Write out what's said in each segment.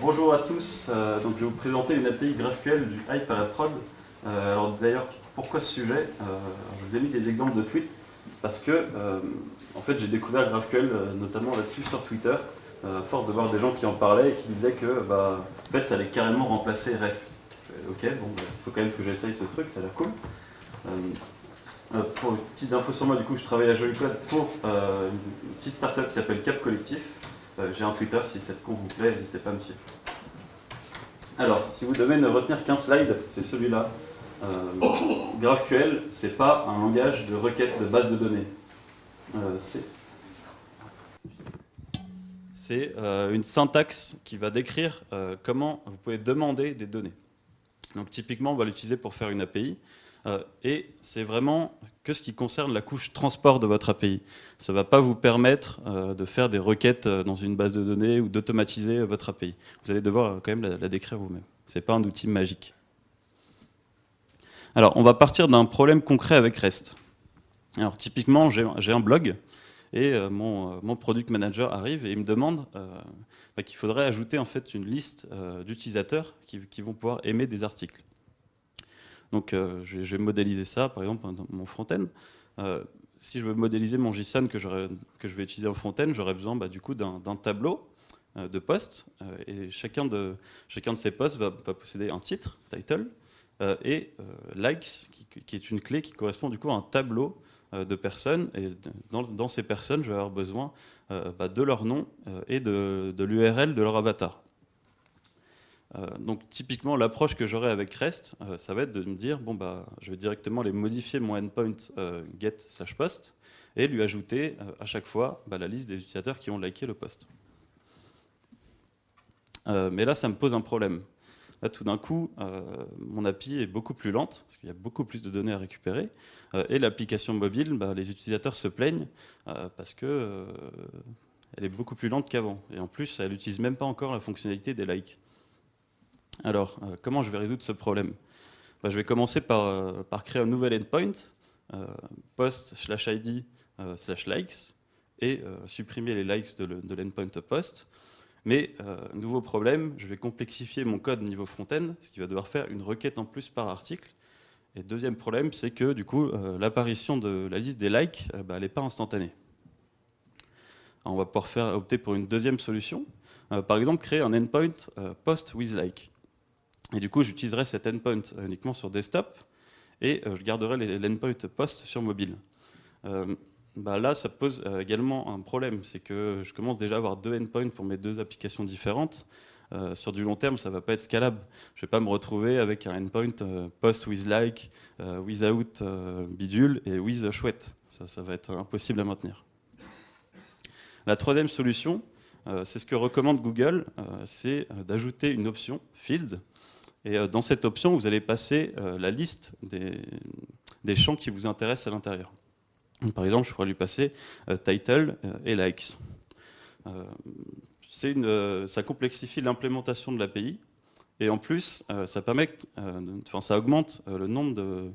Bonjour à tous, donc je vais vous présenter une API GraphQL du hype à la prod. Alors d'ailleurs, pourquoi ce sujet? Je vous ai mis des exemples de tweets parce que en fait, j'ai découvert GraphQL notamment là-dessus sur Twitter, à force de voir des gens qui en parlaient et qui disaient que en fait, ça allait carrément remplacer REST. Ok, bon, il faut quand même que j'essaye ce truc, ça a l'air cool. Pour une petite info sur moi, du coup, je travaille à Joli Code pour une petite startup qui s'appelle Cap Collectif. J'ai un Twitter, si cette con vous plaît, n'hésitez pas à me suivre. Alors, si vous devez ne retenir qu'un slide, c'est celui-là. GraphQL, c'est pas un langage de requête de base de données. C'est une syntaxe qui va décrire comment vous pouvez demander des données. Donc typiquement, on va l'utiliser pour faire une API. Et c'est vraiment que ce qui concerne la couche transport de votre API. Ça ne va pas vous permettre de faire des requêtes dans une base de données ou d'automatiser votre API. Vous allez devoir quand même la décrire vous-même. Ce n'est pas un outil magique. Alors, on va partir d'un problème concret avec REST. Alors, typiquement, j'ai un blog et mon product manager arrive et il me demande qu'il faudrait ajouter en fait une liste d'utilisateurs qui vont pouvoir aimer des articles. Donc je vais modéliser ça, par exemple, dans mon front-end. Si je veux modéliser mon JSON que je vais utiliser en front-end, j'aurais besoin du coup d'un tableau de posts. Et chacun de ces posts va posséder un titre, title, et likes, qui est une clé qui correspond du coup à un tableau de personnes. Et dans ces personnes, je vais avoir besoin de leur nom et de l'URL de leur avatar. Donc typiquement l'approche que j'aurai avec REST, ça va être de me dire je vais directement les modifier mon endpoint get/post et lui ajouter à chaque fois la liste des utilisateurs qui ont liké le post. Mais là ça me pose un problème. Là tout d'un coup mon API est beaucoup plus lente parce qu'il y a beaucoup plus de données à récupérer et l'application mobile, les utilisateurs se plaignent parce que elle est beaucoup plus lente qu'avant et en plus elle n'utilise même pas encore la fonctionnalité des likes. Alors, comment je vais résoudre ce problème? Je vais commencer par créer un nouvel endpoint, post/id /likes, et supprimer les likes de l'endpoint post. Mais, nouveau problème, je vais complexifier mon code niveau front-end, ce qui va devoir faire une requête en plus par article. Et deuxième problème, c'est que du coup, l'apparition de la liste des likes, elle n'est pas instantanée. Alors, on va pouvoir opter pour une deuxième solution. Par exemple, créer un endpoint post with like. Et du coup, j'utiliserai cet endpoint uniquement sur desktop et je garderai l'endpoint post sur mobile. Là, ça pose également un problème, c'est que je commence déjà à avoir deux endpoints pour mes deux applications différentes. Sur du long terme, ça ne va pas être scalable. Je ne vais pas me retrouver avec un endpoint post with like, without bidule et with chouette. Ça va être impossible à maintenir. La troisième solution, c'est ce que recommande Google, c'est d'ajouter une option field. Et dans cette option, vous allez passer la liste des champs qui vous intéressent à l'intérieur. Par exemple, je pourrais lui passer title et likes. Ça complexifie l'implémentation de l'API. Et en plus, ça augmente le nombre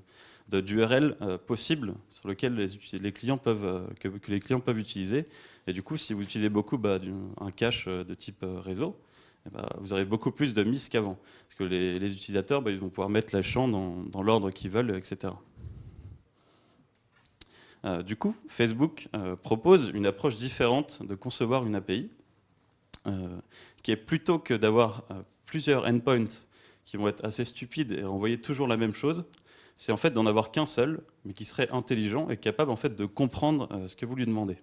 d'URL possibles sur lesquels que les clients peuvent utiliser. Et du coup, si vous utilisez beaucoup un cache de type réseau, vous aurez beaucoup plus de mises qu'avant. Parce que les utilisateurs, ils vont pouvoir mettre les champs dans l'ordre qu'ils veulent, etc. Du coup, Facebook propose une approche différente de concevoir une API, qui est plutôt que d'avoir plusieurs endpoints qui vont être assez stupides et envoyer toujours la même chose, c'est en fait d'en avoir qu'un seul, mais qui serait intelligent et capable en fait de comprendre ce que vous lui demandez.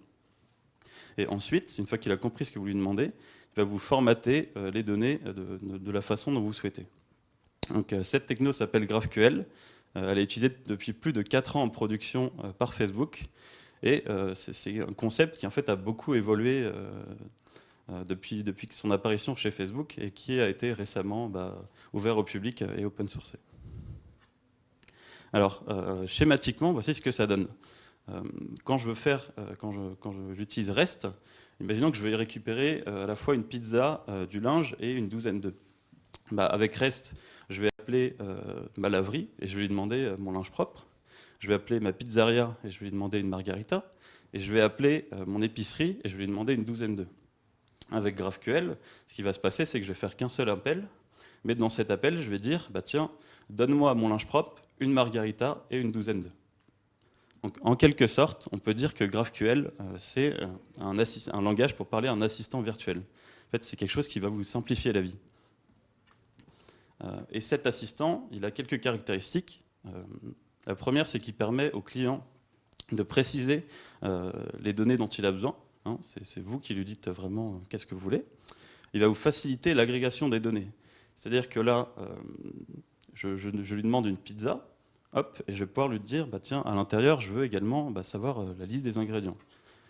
Et ensuite, une fois qu'il a compris ce que vous lui demandez, il va vous formater les données de la façon dont vous souhaitez. Donc, cette techno s'appelle GraphQL. Elle est utilisée depuis plus de 4 ans en production par Facebook. Et c'est un concept qui en fait a beaucoup évolué depuis son apparition chez Facebook et qui a été récemment ouvert au public et open sourcé. Alors, schématiquement, voici ce que ça donne. Quand j'utilise REST, imaginons que je vais récupérer à la fois une pizza, du linge et une douzaine d'œufs. Avec REST, je vais appeler ma laverie et je vais lui demander mon linge propre. Je vais appeler ma pizzeria et je vais lui demander une margarita. Et je vais appeler mon épicerie et je vais lui demander une douzaine d'œufs. Avec GraphQL, ce qui va se passer, c'est que je vais faire qu'un seul appel, mais dans cet appel, je vais dire, bah tiens, donne-moi mon linge propre, une margarita et une douzaine d'œufs. Donc, en quelque sorte, on peut dire que GraphQL, c'est un langage pour parler à un assistant virtuel. En fait, c'est quelque chose qui va vous simplifier la vie. Et cet assistant, il a quelques caractéristiques. La première, c'est qu'il permet au client de préciser les données dont il a besoin. Hein, c'est vous qui lui dites vraiment qu'est-ce que vous voulez. Il va vous faciliter l'agrégation des données. C'est-à-dire que là, je lui demande une pizza, hop, et je vais pouvoir lui dire, bah, tiens, à l'intérieur, je veux également savoir la liste des ingrédients.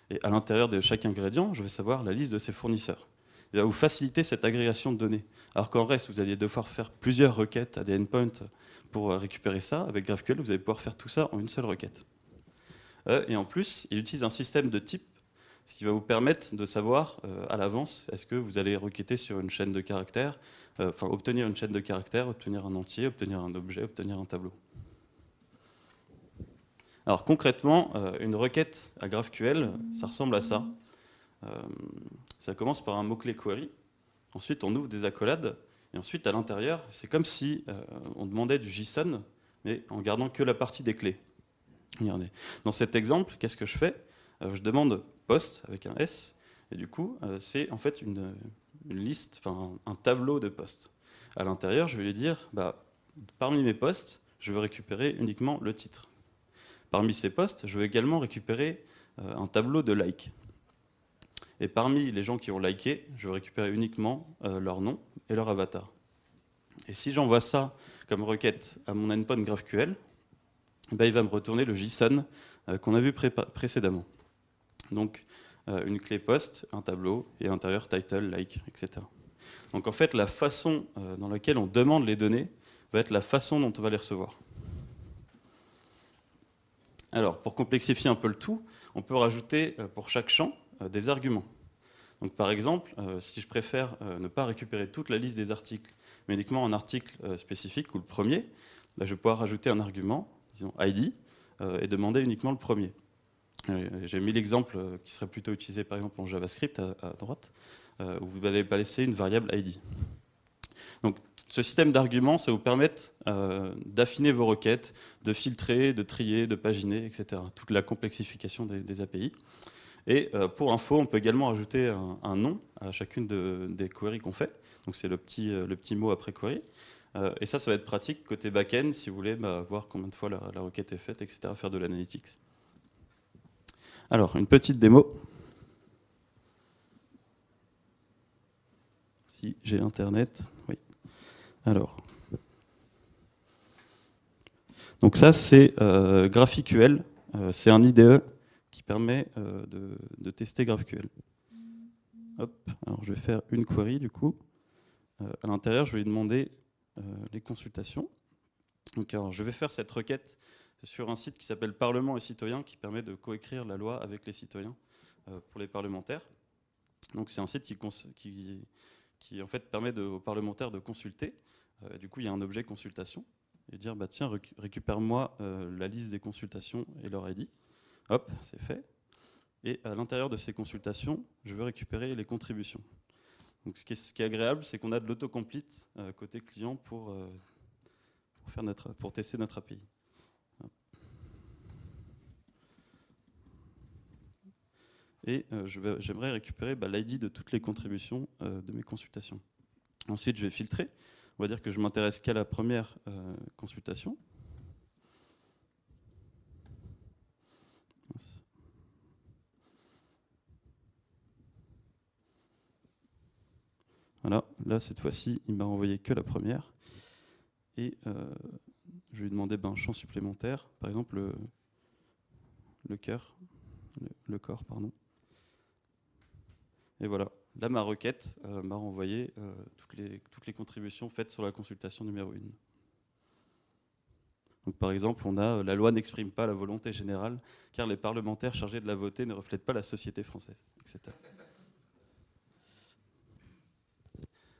Et à l'intérieur de chaque ingrédient, je veux savoir la liste de ses fournisseurs. Il va vous faciliter cette agrégation de données. Alors qu'en reste, vous alliez devoir faire plusieurs requêtes à des endpoints pour récupérer ça. Avec GraphQL, vous allez pouvoir faire tout ça en une seule requête. Et en plus, il utilise un système de type, ce qui va vous permettre de savoir à l'avance est-ce que vous allez requêter sur une chaîne de caractères, enfin obtenir une chaîne de caractères, obtenir un entier, obtenir un objet, obtenir un tableau. Alors concrètement, une requête à GraphQL, ça ressemble à ça. Ça commence par un mot-clé query, ensuite on ouvre des accolades, et ensuite à l'intérieur, c'est comme si on demandait du JSON, mais en gardant que la partie des clés. Regardez. Dans cet exemple, qu'est-ce que je fais? Je demande poste avec un S, et du coup, c'est en fait une liste, enfin un tableau de postes. À l'intérieur, je vais lui dire, bah, parmi mes postes, je veux récupérer uniquement le titre. Parmi ces postes, je veux également récupérer un tableau de likes. Et parmi les gens qui ont liké, je veux récupérer uniquement leur nom et leur avatar. Et si j'envoie ça comme requête à mon endpoint GraphQL, ben, il va me retourner le JSON qu'on a vu précédemment. Donc une clé post, un tableau, et à l'intérieur title, like, etc. Donc en fait, la façon dans laquelle on demande les données va être la façon dont on va les recevoir. Alors, pour complexifier un peu le tout, on peut rajouter pour chaque champ des arguments. Donc par exemple, si je préfère ne pas récupérer toute la liste des articles, mais uniquement un article spécifique, ou le premier, ben, je vais pouvoir rajouter un argument, disons ID, et demander uniquement le premier. J'ai mis l'exemple qui serait plutôt utilisé par exemple en JavaScript à droite, où vous allez laisser une variable ID. Donc ce système d'arguments, ça vous permet d'affiner vos requêtes, de filtrer, de trier, de paginer, etc. Toute la complexification des API. Et pour info, on peut également ajouter un nom à chacune des queries qu'on fait. Donc c'est le petit mot après query. Et ça va être pratique côté back-end si vous voulez voir combien de fois la requête est faite, etc. Faire de l'analytics. Alors, une petite démo. Si j'ai Internet, oui. Alors. Donc ça, c'est GraphQL. C'est un IDE qui permet de tester GraphQL. Hop, alors je vais faire une query du coup. À l'intérieur, je vais lui demander les consultations. Donc, alors, je vais faire cette requête sur un site qui s'appelle Parlement et Citoyens, qui permet de coécrire la loi avec les citoyens pour les parlementaires. Donc c'est un site qui en fait permet aux parlementaires de consulter. Du coup, il y a un objet consultation et dire bah tiens, récupère-moi la liste des consultations et leur ID. Hop, c'est fait. Et à l'intérieur de ces consultations, je veux récupérer les contributions. Donc ce qui est agréable, c'est qu'on a de l'autocomplete côté client pour tester notre API. Et j'aimerais récupérer l'ID de toutes les contributions de mes consultations. Ensuite, je vais filtrer. On va dire que je m'intéresse qu'à la première consultation. Voilà, là cette fois-ci, il m'a envoyé que la première. Et je lui ai demandé un champ supplémentaire, par exemple le corps, pardon. Et voilà, là ma requête m'a renvoyé toutes les contributions faites sur la consultation numéro 1. Donc, par exemple, on a la loi n'exprime pas la volonté générale, car les parlementaires chargés de la voter ne reflètent pas la société française, etc.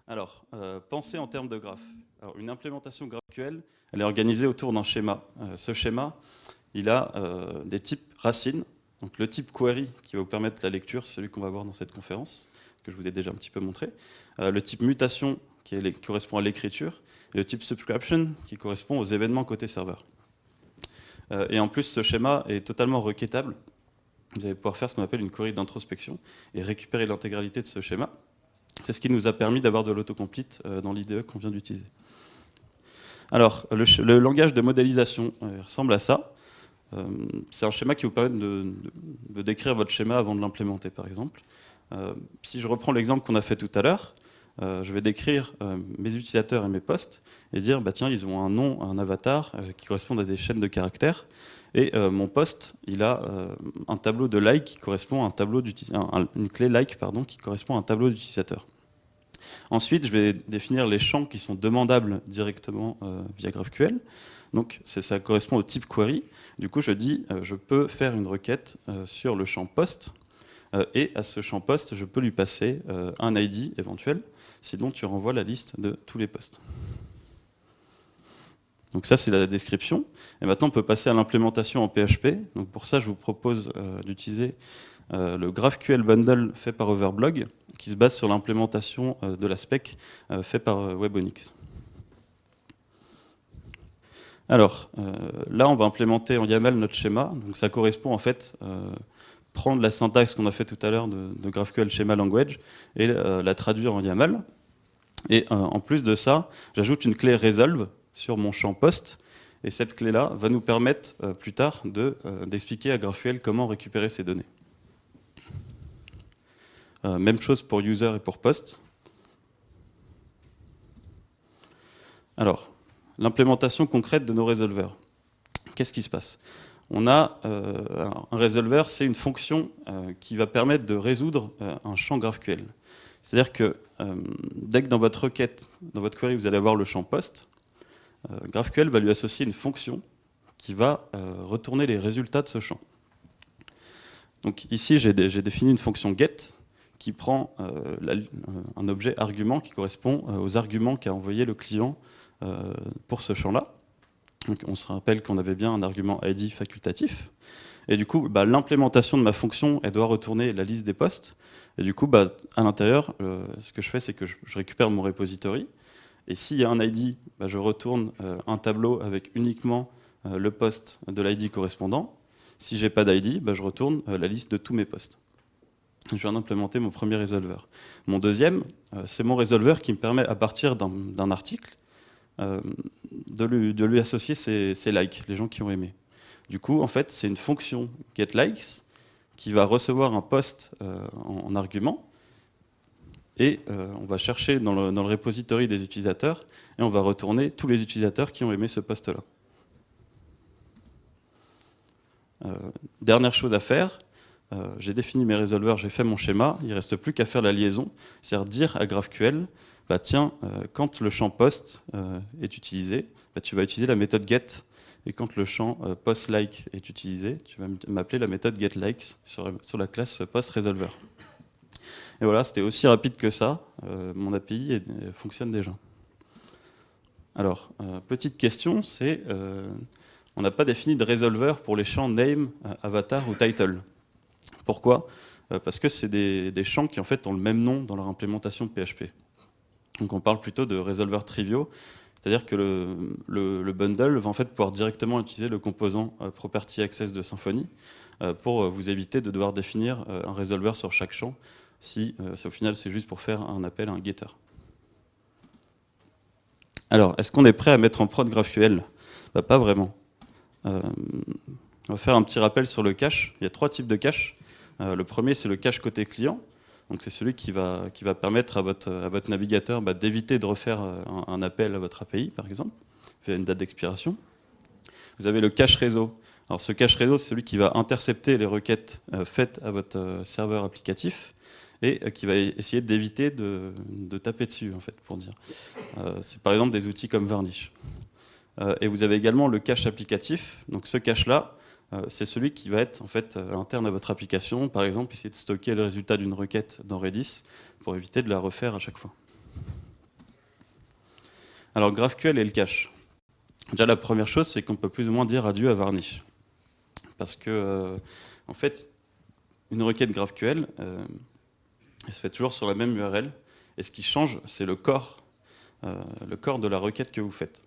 Alors, pensez en termes de graphe. Alors, une implémentation GraphQL, elle est organisée autour d'un schéma. Ce schéma, il a des types racines. Donc le type query qui va vous permettre la lecture, celui qu'on va voir dans cette conférence. que je vous ai déjà un petit peu montré, le type mutation qui correspond à l'écriture, et le type subscription qui correspond aux événements côté serveur. Et en plus, ce schéma est totalement requêtable. Vous allez pouvoir faire ce qu'on appelle une query d'introspection et récupérer l'intégralité de ce schéma. C'est ce qui nous a permis d'avoir de l'autocomplete dans l'IDE qu'on vient d'utiliser. Alors, le langage de modélisation ressemble à ça. C'est un schéma qui vous permet de décrire votre schéma avant de l'implémenter, par exemple. Si je reprends l'exemple qu'on a fait tout à l'heure, je vais décrire mes utilisateurs et mes posts et dire, bah, tiens, ils ont un nom, un avatar qui correspondent à des chaînes de caractères. Et mon post, il a un tableau de like qui correspond à un tableau une clé like pardon, qui correspond à un tableau d'utilisateur. Ensuite, je vais définir les champs qui sont demandables directement via GraphQL. Donc ça correspond au type query. Du coup, je dis, je peux faire une requête sur le champ post. Et à ce champ post, je peux lui passer un ID éventuel. Sinon, tu renvoies la liste de tous les posts. Donc ça, c'est la description. Et maintenant, on peut passer à l'implémentation en PHP. Donc pour ça, je vous propose d'utiliser le GraphQL Bundle fait par Overblog, qui se base sur l'implémentation de la spec fait par WebOnix. Alors, là, on va implémenter en YAML notre schéma. Donc ça correspond en fait prendre la syntaxe qu'on a fait tout à l'heure de GraphQL Schema Language et la traduire en YAML. Et en plus de ça, j'ajoute une clé resolve sur mon champ post. Et cette clé-là va nous permettre plus tard d'expliquer à GraphQL comment récupérer ces données. Même chose pour user et pour post. Alors, l'implémentation concrète de nos résolveurs. Qu'est-ce qui se passe? On a un resolver, c'est une fonction qui va permettre de résoudre un champ GraphQL. C'est-à-dire que dès que dans votre requête, dans votre query, vous allez avoir le champ post, GraphQL va lui associer une fonction qui va retourner les résultats de ce champ. Donc ici, j'ai défini une fonction get qui prend un objet argument qui correspond aux arguments qu'a envoyé le client pour ce champ-là. Donc on se rappelle qu'on avait bien un argument ID facultatif. Et du coup, l'implémentation de ma fonction, elle doit retourner la liste des posts. Et du coup, à l'intérieur, ce que je fais, c'est que je récupère mon repository. Et s'il y a un ID, je retourne un tableau avec uniquement le post de l'ID correspondant. Si je n'ai pas d'ID, je retourne la liste de tous mes posts. Je viens d'implémenter mon premier résolveur. Mon deuxième, c'est mon résolveur qui me permet, à partir d'un article, de lui associer ses likes, les gens qui ont aimé. Du coup, en fait, c'est une fonction getLikes qui va recevoir un post en argument et on va chercher dans le repository des utilisateurs et on va retourner tous les utilisateurs qui ont aimé ce post-là. Dernière chose à faire, j'ai défini mes résolveurs, j'ai fait mon schéma, il ne reste plus qu'à faire la liaison, c'est-à-dire dire à GraphQL, tiens, quand le champ post est utilisé, tu vas utiliser la méthode get, et quand le champ post-like est utilisé, tu vas m'appeler la méthode getLikes sur la classe postResolver. Et voilà, c'était aussi rapide que ça, mon API fonctionne déjà. Alors, petite question, c'est, on n'a pas défini de resolver pour les champs name, avatar ou title. Pourquoi? Parce que c'est des champs qui en fait ont le même nom dans leur implémentation de PHP. Donc on parle plutôt de résolveurs triviaux, c'est-à-dire que le bundle va en fait pouvoir directement utiliser le composant Property Access de Symfony pour vous éviter de devoir définir un résolveur sur chaque champ si au final c'est juste pour faire un appel à un getter. Alors, est-ce qu'on est prêt à mettre en prod GraphQL? Pas vraiment. On va faire un petit rappel sur le cache. Il y a 3 types de cache. Le premier, c'est le cache côté client. Donc c'est celui qui va permettre à votre navigateur d'éviter de refaire un appel à votre API, par exemple, via une date d'expiration. Vous avez le cache réseau. Alors ce cache réseau, c'est celui qui va intercepter les requêtes faites à votre serveur applicatif et qui va essayer d'éviter de taper dessus, en fait, pour dire. C'est par exemple des outils comme Varnish. Et vous avez également le cache applicatif. Donc ce cache-là, c'est celui qui va être en fait interne à votre application. Par exemple, essayer de stocker le résultat d'une requête dans Redis pour éviter de la refaire à chaque fois. Alors GraphQL et le cache. Déjà la première chose, c'est qu'on peut plus ou moins dire adieu à Varnish. Parce que en fait, une requête GraphQL, Elle se fait toujours sur la même URL. Et ce qui change, c'est le corps de la requête que vous faites.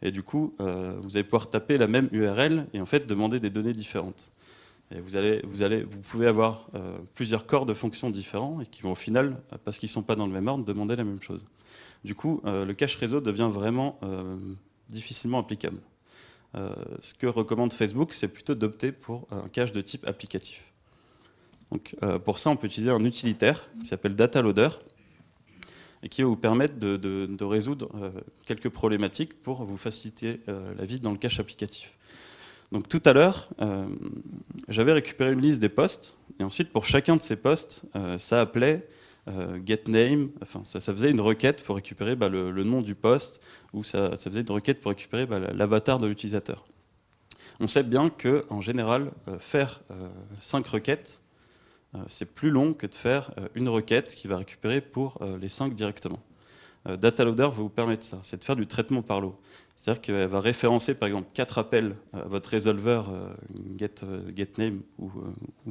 Et du coup, vous allez pouvoir taper la même URL et en fait demander des données différentes. Et vous pouvez avoir plusieurs corps de fonctions différents et qui vont au final, parce qu'ils ne sont pas dans le même ordre, demander la même chose. Du coup, le cache réseau devient vraiment difficilement applicable. Ce que recommande Facebook, c'est plutôt d'opter pour un cache de type applicatif. Donc, pour ça, on peut utiliser un utilitaire qui s'appelle DataLoader et qui va vous permettre de résoudre quelques problématiques pour vous faciliter la vie dans le cache applicatif. Donc tout à l'heure, j'avais récupéré une liste des posts, et ensuite pour chacun de ces posts, ça appelait getName, enfin ça faisait une requête pour récupérer le nom du post, ou ça faisait une requête pour récupérer l'avatar de l'utilisateur. On sait bien qu'en général, faire 5 requêtes, c'est plus long que de faire une requête qui va récupérer pour les 5 directement. DataLoader va vous permettre ça, c'est de faire du traitement par lot. C'est-à-dire qu'elle va référencer par exemple 4 appels à votre résolveur getName ou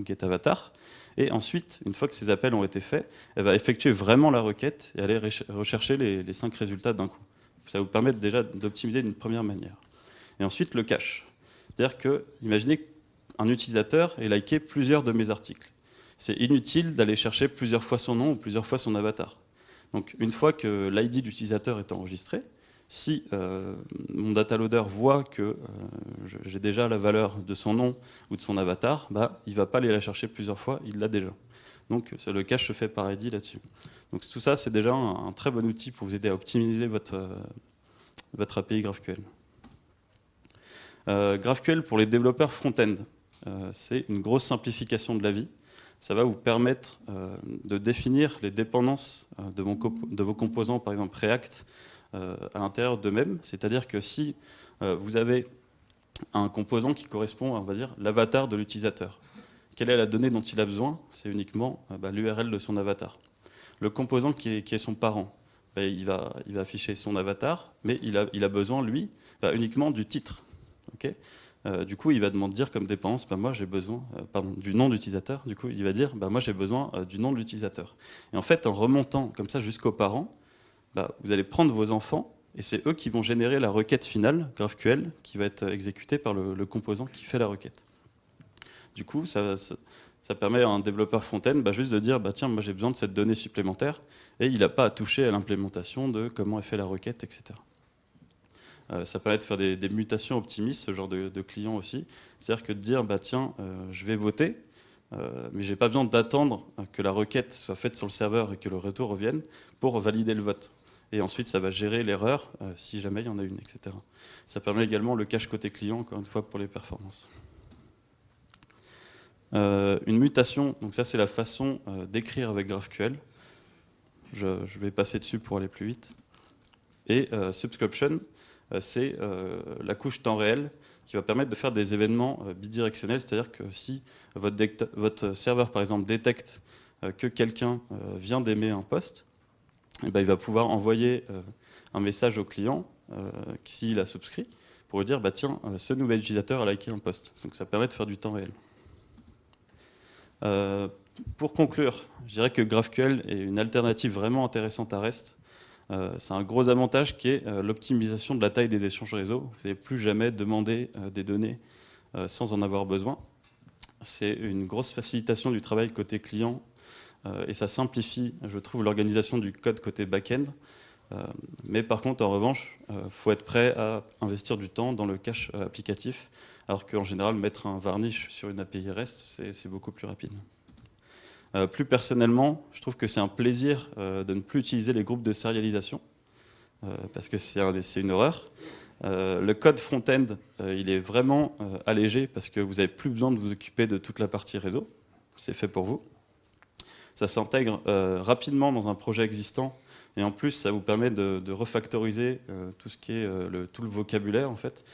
getAvatar, et ensuite, une fois que ces appels ont été faits, elle va effectuer vraiment la requête et aller rechercher les 5 résultats d'un coup. Ça va vous permettre déjà d'optimiser d'une première manière. Et ensuite, le cache. C'est-à-dire que, imaginez qu'un utilisateur ait liké plusieurs de mes articles. C'est inutile d'aller chercher plusieurs fois son nom ou plusieurs fois son avatar. Donc une fois que l'ID d'utilisateur est enregistré, si mon DataLoader voit que j'ai déjà la valeur de son nom ou de son avatar, il ne va pas aller la chercher plusieurs fois, il l'a déjà. Donc le cache se fait par ID là-dessus. Donc tout ça, c'est déjà un très bon outil pour vous aider à optimiser votre API GraphQL. GraphQL pour les développeurs front-end, c'est une grosse simplification de la vie. Ça va vous permettre de définir les dépendances de vos composants, par exemple React, à l'intérieur d'eux-mêmes. C'est-à-dire que si vous avez un composant qui correspond à, on va dire, l'avatar de l'utilisateur, quelle est la donnée dont il a besoin? C'est uniquement l'URL de son avatar. Le composant qui est son parent, il va afficher son avatar, mais il a besoin, lui, uniquement du titre. Okay, du coup, il va dire comme dépendance, moi j'ai besoin du nom de l'utilisateur. Du coup, il va dire, moi j'ai besoin du nom de l'utilisateur. Et en fait, en remontant comme ça jusqu'aux parents, vous allez prendre vos enfants et c'est eux qui vont générer la requête finale GraphQL qui va être exécutée par le composant qui fait la requête. Du coup, ça permet à un développeur front-end juste de dire, tiens, moi j'ai besoin de cette donnée supplémentaire, et il n'a pas à toucher à l'implémentation de comment est fait la requête, etc. Ça permet de faire des mutations optimistes, ce genre de client aussi. C'est-à-dire que de dire, tiens, je vais voter, mais je n'ai pas besoin d'attendre que la requête soit faite sur le serveur et que le retour revienne pour valider le vote. Et ensuite, ça va gérer l'erreur si jamais il y en a une, etc. Ça permet également le cache côté client, encore une fois, pour les performances. Une mutation, donc ça c'est la façon d'écrire avec GraphQL. Je vais passer dessus pour aller plus vite. Et subscription, c'est la couche temps réel qui va permettre de faire des événements bidirectionnels, c'est-à-dire que si votre serveur, par exemple, détecte que quelqu'un vient d'aimer un post, il va pouvoir envoyer un message au client s'il a souscrit pour lui dire tiens, ce nouvel utilisateur a liké un post. Donc ça permet de faire du temps réel. Pour conclure, je dirais que GraphQL est une alternative vraiment intéressante à REST. C'est un gros avantage qui est l'optimisation de la taille des échanges réseau. Vous n'allez plus jamais demander des données sans en avoir besoin. C'est une grosse facilitation du travail côté client et ça simplifie, je trouve, l'organisation du code côté back-end. Mais par contre, en revanche, il faut être prêt à investir du temps dans le cache applicatif, alors qu'en général, mettre un varnish sur une API REST, c'est beaucoup plus rapide. Plus personnellement, je trouve que c'est un plaisir de ne plus utiliser les groupes de sérialisation, parce que c'est une horreur. Le code front-end, il est vraiment allégé, parce que vous n'avez plus besoin de vous occuper de toute la partie réseau. C'est fait pour vous. Ça s'intègre rapidement dans un projet existant, et en plus, ça vous permet de refactoriser tout ce qui est tout le vocabulaire, en fait.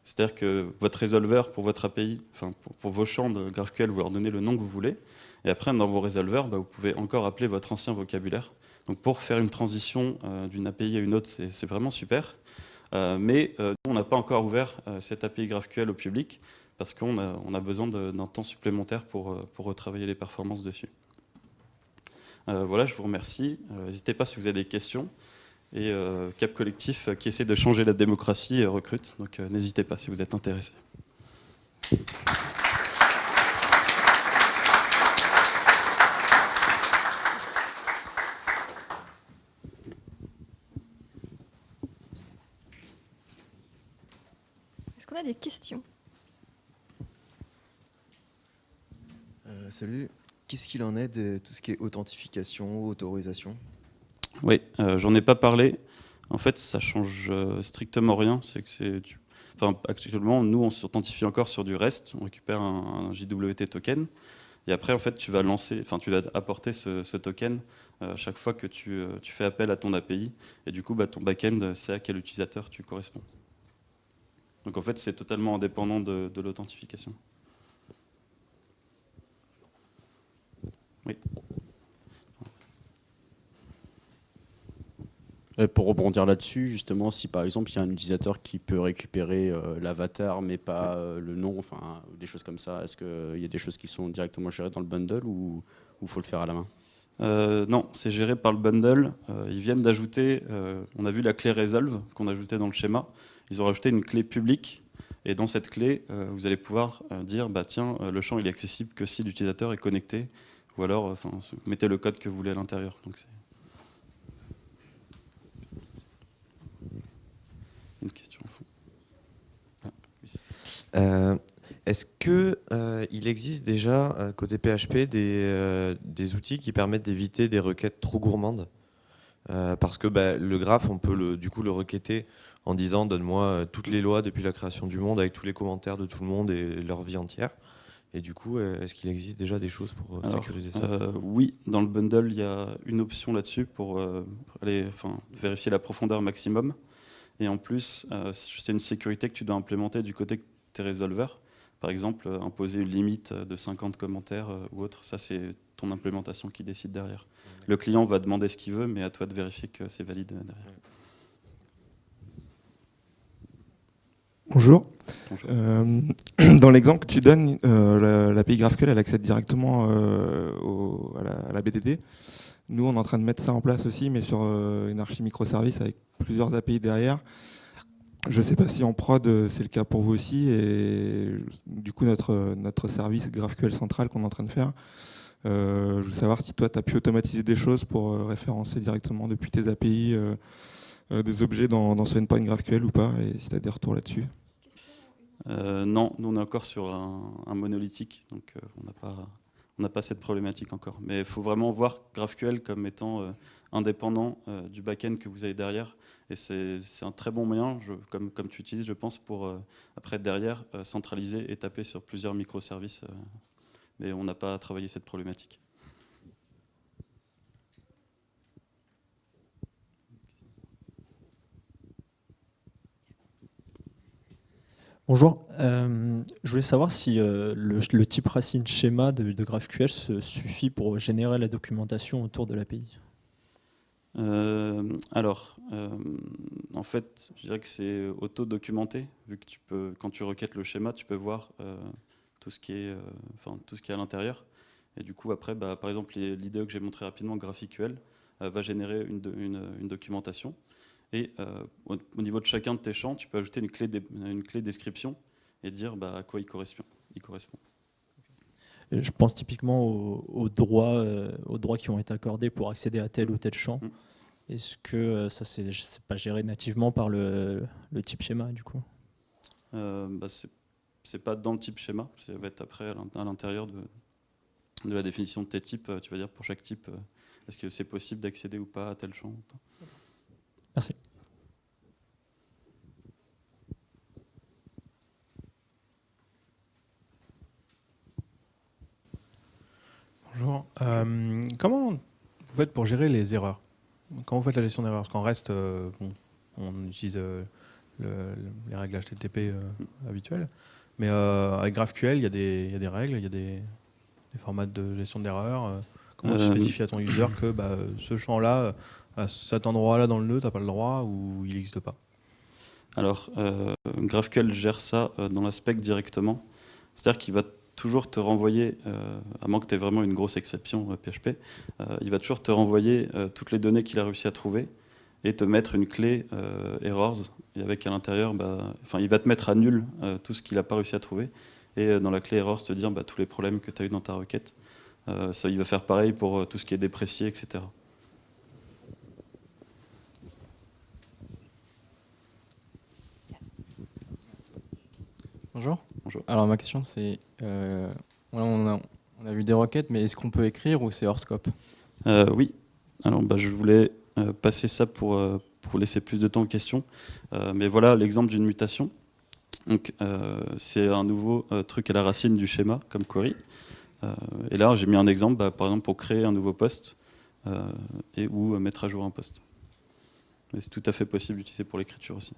C'est-à-dire que votre résolveur pour votre API, enfin pour vos champs de GraphQL, vous leur donnez le nom que vous voulez. Et après, dans vos résolveurs, vous pouvez encore appeler votre ancien vocabulaire. Donc pour faire une transition d'une API à une autre, c'est vraiment super. Mais on n'a pas encore ouvert cette API GraphQL au public parce qu'on a besoin d'un temps supplémentaire pour retravailler les performances dessus. Voilà, je vous remercie. N'hésitez pas si vous avez des questions. Et Cap Collectif, qui essaie de changer la démocratie, recrute. Donc n'hésitez pas si vous êtes intéressé. Est-ce qu'on a des questions? Salut. Qu'est-ce qu'il en est de tout ce qui est authentification, autorisation? Oui, j'en ai pas parlé. En fait, ça change strictement rien. C'est que enfin, actuellement, nous, on s'authentifie encore sur du REST. On récupère un JWT token. Et après, en fait, tu vas apporter ce token chaque fois que tu fais appel à ton API. Et du coup, ton back-end sait à quel utilisateur tu corresponds. Donc en fait, c'est totalement indépendant de l'authentification. Oui. Pour rebondir là-dessus, justement, si par exemple il y a un utilisateur qui peut récupérer l'avatar mais pas le nom, enfin des choses comme ça, est-ce qu'il y a des choses qui sont directement gérées dans le bundle ou faut le faire à la main? Non, c'est géré par le bundle. Ils viennent d'ajouter, on a vu la clé Resolve qu'on ajoutait dans le schéma. Ils ont rajouté une clé publique. Et dans cette clé, vous allez pouvoir dire, tiens, le champ il est accessible que si l'utilisateur est connecté. Ou alors, mettez le code que vous voulez à l'intérieur. Donc, une question au fond. Oui. Est-ce qu'il existe déjà, côté PHP, des outils qui permettent d'éviter des requêtes trop gourmandes? Parce que le graphe, on peut du coup le requêter en disant donne-moi toutes les lois depuis la création du monde avec tous les commentaires de tout le monde et leur vie entière. Et du coup, est-ce qu'il existe déjà des choses pour sécuriser ça? Oui, dans le bundle, il y a une option là-dessus pour vérifier la profondeur maximum. Et en plus, c'est une sécurité que tu dois implémenter du côté de tes résolveurs. Par exemple, imposer une limite de 50 commentaires ou autre. Ça, c'est ton implémentation qui décide derrière. Le client va demander ce qu'il veut, mais à toi de vérifier que c'est valide derrière. Bonjour. Bonjour. Dans l'exemple que tu donnes, l'API GraphQL, elle accède directement à la BDD. Nous, on est en train de mettre ça en place aussi, mais sur une archi microservice avec plusieurs API derrière. Je ne sais pas si en prod, c'est le cas pour vous aussi. Et du coup, notre service GraphQL central qu'on est en train de faire, je veux savoir si toi, tu as pu automatiser des choses pour référencer directement depuis tes API des objets dans ce endpoint GraphQL ou pas, et si tu as des retours là-dessus. Non, nous on est encore sur un monolithique, donc on n'a pas cette problématique encore. Mais il faut vraiment voir GraphQL comme étant indépendant du back-end que vous avez derrière. Et c'est un très bon moyen, comme tu utilises, je pense, pour après derrière centraliser et taper sur plusieurs microservices. Mais on n'a pas travaillé cette problématique. Bonjour, je voulais savoir si le type racine schéma de GraphQL suffit pour générer la documentation autour de l'API. En fait, je dirais que c'est auto-documenté, vu que quand tu requêtes le schéma, tu peux voir tout ce qui est à l'intérieur. Et du coup, après, par exemple, l'IDE que j'ai montré rapidement, GraphQL, va générer une documentation. Et au niveau de chacun de tes champs, tu peux ajouter une clé description et dire à quoi il correspond. Je pense typiquement aux droits qui ont été accordés pour accéder à tel ou tel champ. Est-ce que ça, c'est pas géré nativement par le type schéma, du coup? C'est pas dans le type schéma, ça va être après à l'intérieur de la définition de tes types. Tu vas dire pour chaque type, est-ce que c'est possible d'accéder ou pas à tel champ ou pas. Merci. Bonjour. Comment vous faites pour gérer les erreurs? Comment vous faites la gestion d'erreurs? Parce qu'en reste, on utilise les règles HTTP habituelles. Mais avec GraphQL, il y a des règles, il y a des formats de gestion d'erreurs. Comment tu spécifies à ton user que ce champ-là, à cet endroit-là dans le nœud, tu n'as pas le droit ou il n'existe pas? Alors, GraphQL gère ça dans l'aspect directement. C'est-à-dire qu'il va toujours te renvoyer, à moins que tu aies vraiment une grosse exception PHP, il va toujours te renvoyer toutes les données qu'il a réussi à trouver et te mettre une clé errors, et avec à l'intérieur, il va te mettre à nul tout ce qu'il n'a pas réussi à trouver, et dans la clé errors te dire tous les problèmes que tu as eu dans ta requête. Ça, il va faire pareil pour tout ce qui est déprécié, etc. Bonjour. Bonjour. Alors ma question c'est, on a vu des requêtes, mais est-ce qu'on peut écrire ou c'est hors scope? Oui. Alors je voulais passer ça pour laisser plus de temps aux questions. Mais voilà l'exemple d'une mutation. Donc c'est un nouveau truc à la racine du schéma comme query. Et là j'ai mis un exemple, par exemple pour créer un nouveau poste ou mettre à jour un poste. Mais c'est tout à fait possible d'utiliser pour l'écriture aussi.